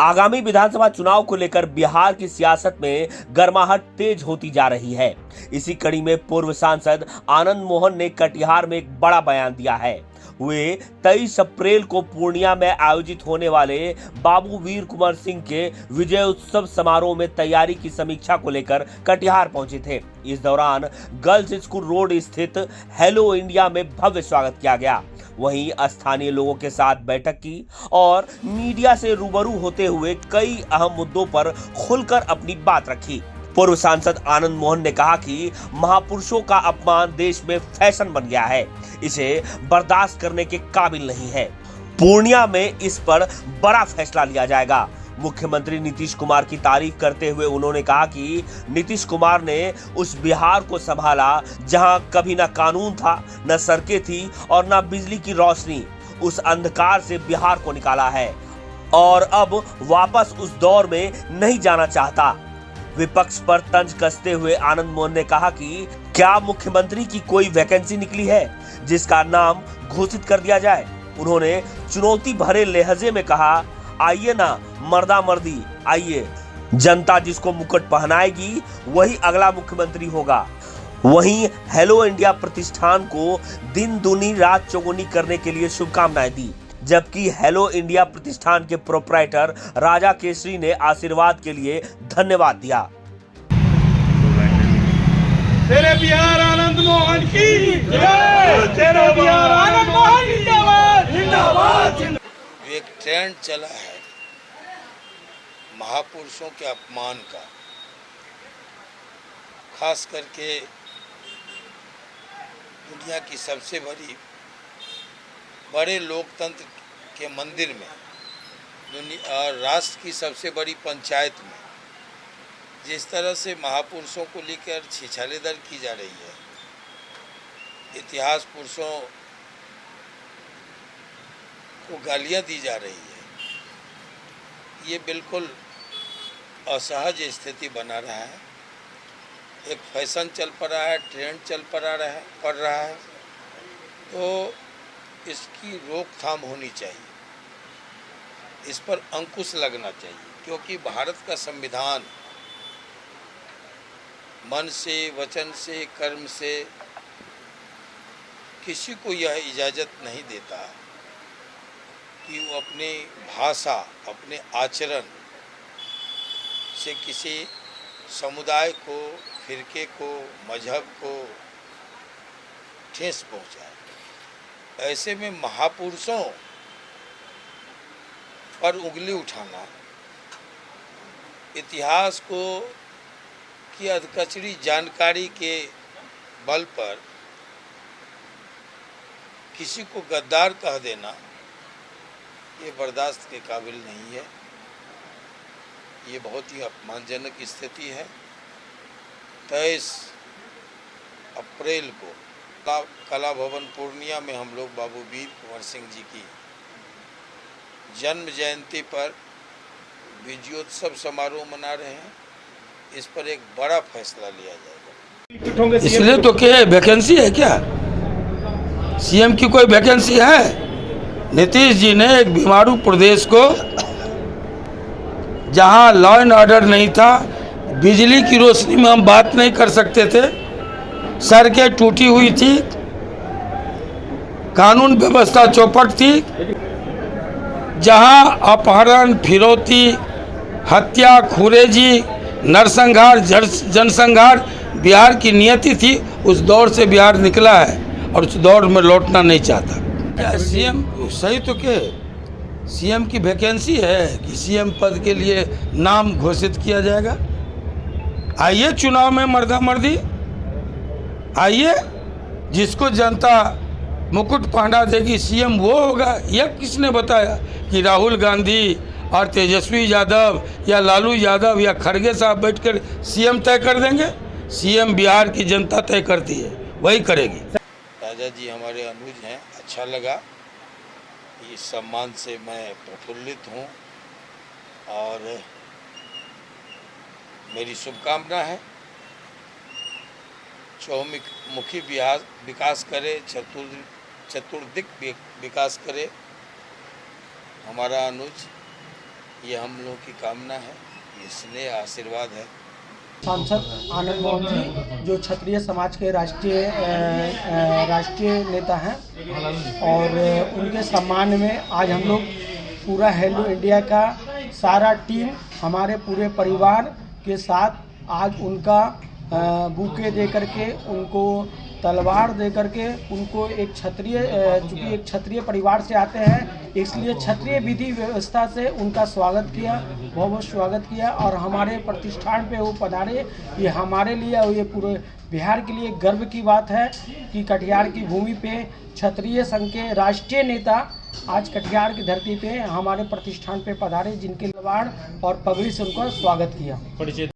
आगामी विधानसभा चुनाव को लेकर बिहार की सियासत में गर्माहट तेज होती जा रही है। इसी कड़ी में पूर्व सांसद आनंद मोहन ने कटिहार में एक बड़ा बयान दिया है। वे 23 अप्रैल को पूर्णिया में आयोजित होने वाले बाबू वीर कुंवर सिंह के विजय उत्सव समारोह में तैयारी की समीक्षा को लेकर कटिहार पहुंचे थे। इस दौरान गर्ल्स स्कूल रोड स्थित हेलो इंडिया में भव्य स्वागत किया गया। वहीं स्थानीय लोगों के साथ बैठक की और मीडिया से रूबरू होते हुए कई अहम मुद्दों पर खुलकर अपनी बात रखी। पूर्व सांसद आनंद मोहन ने कहा कि महापुरुषों का अपमान देश में फैशन बन गया है, इसे बर्दाश्त करने के काबिल नहीं है। पूर्णिया में इस पर बड़ा फैसला लिया जाएगा। मुख्यमंत्री नीतीश कुमार की तारीफ करते हुए उन्होंने कहा कि नीतीश कुमार ने उस बिहार को संभाला जहां कभी न कानून था, न सड़कें थी और न बिजली की रोशनी। उस अंधकार से बिहार को निकाला है और अब वापस उस दौर में नहीं जाना चाहता। विपक्ष पर तंज कसते हुए आनंद मोहन ने कहा कि क्या मुख्यमंत्री की कोई वैकेंसी निकली है जिसका नाम घोषित कर दिया जाए। उन्होंने चुनौती भरे लहजे में कहा, आइए ना मर्दा मर्दी आइए, जनता जिसको मुकुट पहनाएगी वही अगला मुख्यमंत्री होगा। वहीं हेलो इंडिया प्रतिष्ठान को दिन दूनी रात चौगुनी करने के लिए शुभकामनाएं दी, जबकि हेलो इंडिया प्रतिष्ठान के प्रोप्राइटर राजा केसरी ने आशीर्वाद के लिए धन्यवाद दिया। तेरे बिहार आनंद मोहन की जय, तेरे बिहार आनंद मोहन जिंदाबाद जिंदाबाद। एक ट्रेंड चला है महापुरुषों के अपमान का, खास करके दुनिया की सबसे बड़े लोकतंत्र के मंदिर में, दुनिया और राष्ट्र की सबसे बड़ी पंचायत में जिस तरह से महापुरुषों को लेकर छिछालेदर की जा रही है, इतिहास पुरुषों को गालियां दी जा रही है, ये बिल्कुल असहज स्थिति बना रहा है। एक फैशन चल पड़ा है, ट्रेंड चल पड़ रहा है, तो इसकी रोकथाम होनी चाहिए, इस पर अंकुश लगना चाहिए, क्योंकि भारत का संविधान मन से, वचन से, कर्म से किसी को यह इजाज़त नहीं देता कि वो अपनी भाषा, अपने आचरण से किसी समुदाय को, फिरके को, मजहब को ठेस पहुंचाए। ऐसे में महापुरुषों पर उंगली उठाना, इतिहास को की अधकचरी जानकारी के बल पर किसी को गद्दार कह देना, ये बर्दाश्त के काबिल नहीं है। ये बहुत ही अपमानजनक स्थिति है। 23 अप्रैल को कला भवन पूर्णिया में हम लोग बाबू वीर कुंवर सिंह जी की जन्म जयंती पर विजयोत्सव समारोह मना रहे हैं। इस पर एक बड़ा फैसला लिया जाएगा। इसलिए तो क्या वैकेंसी है क्या? सीएम की कोई वैकेंसी है? नीतीश जी ने एक बीमारू प्रदेश को, जहां लॉ एंड ऑर्डर नहीं था, बिजली की रोशनी में हम बात नहीं कर सकते थे, सड़कें टूटी हुई थी, कानून व्यवस्था चौपट थी, जहां अपहरण, फिरौती, हत्या, खुरेजी, नरसंहार, जनसंहार बिहार की नियति थी, उस दौर से बिहार निकला है और उस दौर में लौटना नहीं चाहता। क्या सीएम सही तो क्या सीएम की वैकेंसी है कि सीएम पद के लिए नाम घोषित किया जाएगा? आइए चुनाव में मर्दा मर्दी आइए, जिसको जनता मुकुट पहना देगी सीएम वो होगा। यह किसने बताया कि राहुल गांधी और तेजस्वी यादव या लालू यादव या खड़गे साहब बैठकर सीएम तय कर देंगे? सीएम बिहार की जनता तय करती है, वही करेगी। राजा जी हमारे अनुज हैं, अच्छा लगा, इस सम्मान से मैं प्रफुल्लित हूँ और मेरी शुभकामना है चौमुखी विकास करे, चतुर्दिक विकास करे हमारा अनुज। ये हम लोग की कामना है, ये स्नेह आशीर्वाद है। सांसद आनंद मोहन जी जो क्षत्रिय समाज के राष्ट्रीय नेता हैं और उनके सम्मान में आज हम लोग पूरा हेलो इंडिया का सारा टीम हमारे पूरे परिवार के साथ आज उनका बुके दे करके, उनको तलवार दे करके, उनको एक क्षत्रिय चूँकि एक क्षत्रिय परिवार से आते हैं इसलिए क्षत्रिय विधि व्यवस्था से उनका स्वागत किया, बहुत बहुत स्वागत किया। और हमारे प्रतिष्ठान पे वो पधारे, ये हमारे लिए और ये पूरे बिहार के लिए गर्व की बात है कि कटिहार की भूमि पे क्षत्रिय संघ के राष्ट्रीय नेता आज कटिहार की धरती पे हमारे प्रतिष्ठान पे पधारे, जिनके तलवार और पगड़ी से उनका स्वागत किया।